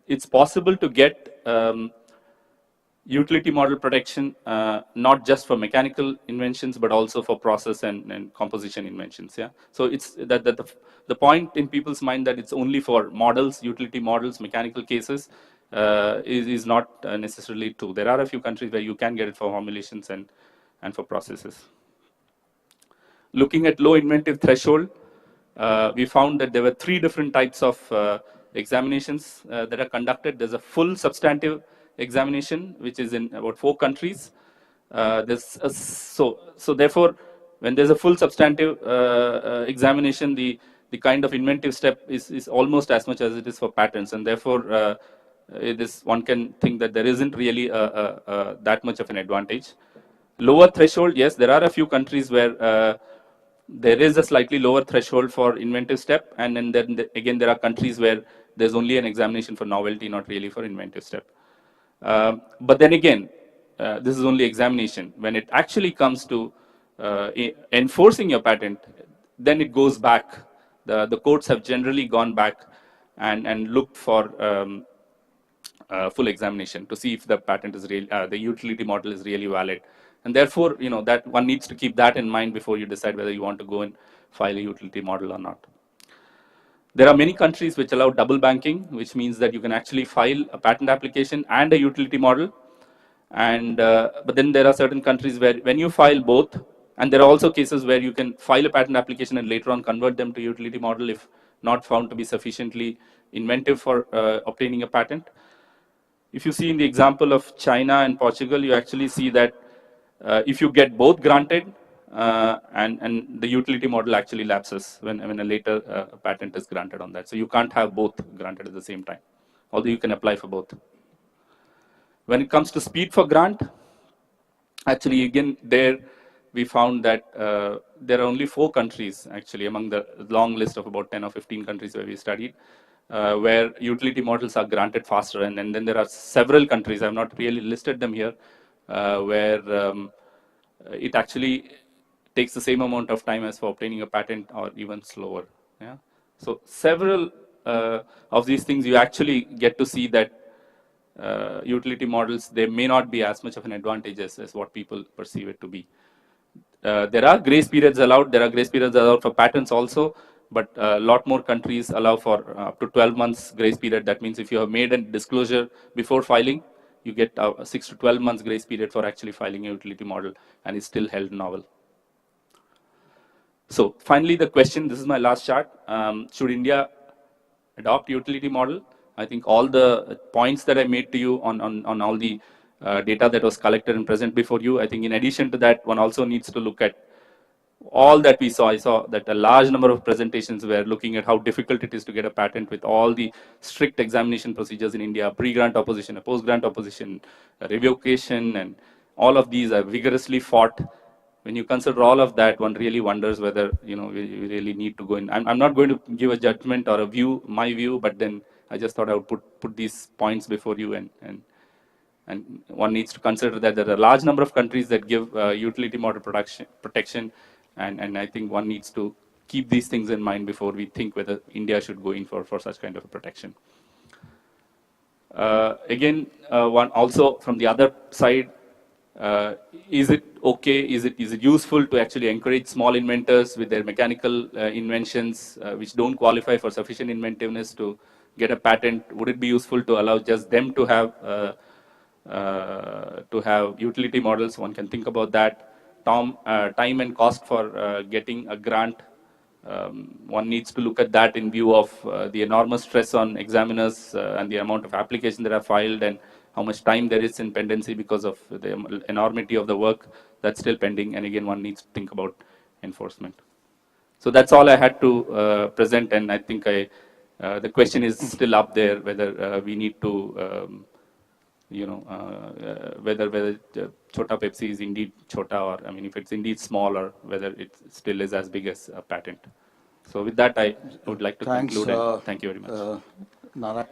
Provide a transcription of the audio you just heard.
it's possible to get utility model protection, not just for mechanical inventions, but also for process and composition inventions. Yeah. So it's that the point in people's mind that it's only for models, utility models, mechanical cases, is not necessarily true. There are a few countries where you can get it for formulations and for processes. Looking at low inventive threshold, we found that there were 3 different types of examinations that are conducted. There's a full substantive examination, which is in about 4 countries. So therefore, when there's a full substantive examination, the kind of inventive step is almost as much as it is for patents, and therefore one can think that there isn't really that much of an advantage. Lower threshold, yes, there are a few countries where there is a slightly lower threshold for inventive step, and then again there are countries where there's only an examination for novelty, not really for inventive step. But then again, this is only examination. When it actually comes to enforcing your patent, then it goes back. The courts have generally gone back and looked for full examination to see if the patent is real, the utility model is really valid. And therefore, that one needs to keep that in mind before you decide whether you want to go and file a utility model or not. There are many countries which allow double banking, which means that you can actually file a patent application and a utility model. And but then there are certain countries where when you file both, and there are also cases where you can file a patent application and later on convert them to utility model if not found to be sufficiently inventive for obtaining a patent. If you see in the example of China and Portugal, you actually see that if you get both granted, and the utility model actually lapses when a later patent is granted on that. So you can't have both granted at the same time, although you can apply for both. When it comes to speed for grant, actually again there we found that there are only 4 countries actually among the long list of about 10 or 15 countries where we studied, where utility models are granted faster, and then there are several countries, I've not really listed them here, where it actually takes the same amount of time as for obtaining a patent or even slower. Yeah? So several of these things you actually get to see that utility models, they may not be as much of an advantage as what people perceive it to be. There are grace periods allowed. There are grace periods allowed for patents also, but a lot more countries allow for up to 12 months grace period. That means if you have made a disclosure before filing, you get 6 to 12 months grace period for actually filing a utility model, and it's still held novel. So finally, the question, this is my last chart, should India adopt utility model? I think all the points that I made to you on all the data that was collected and present before you, I think in addition to that, one also needs to look at all that we saw. I saw that a large number of presentations were looking at how difficult it is to get a patent with all the strict examination procedures in India, pre-grant opposition, a post-grant opposition, a revocation, and all of these are vigorously fought. When you consider all of that, one really wonders whether we really need to go in. I'm not going to give a judgment or a view, my view, but then I just thought I would put these points before you, and one needs to consider that there are a large number of countries that give utility model protection, and I think one needs to keep these things in mind before we think whether India should go in for such kind of a protection. Again, one also from the other side, is it okay, is it useful to actually encourage small inventors with their mechanical inventions which don't qualify for sufficient inventiveness to get a patent? Would it be useful to allow just them to have utility models? One can think about that. Time and cost for getting a grant, one needs to look at that in view of the enormous stress on examiners and the amount of applications that are filed, and how much time there is in pendency because of the enormity of the work that's still pending. And again, one needs to think about enforcement. So that's all I had to present, and I think the question is still up there whether we need to, whether Chota Pepsi is indeed Chota, or I mean, if it's indeed small, or whether it still is as big as a patent. So with that, I would like to conclude. And thank you very much. Narayan.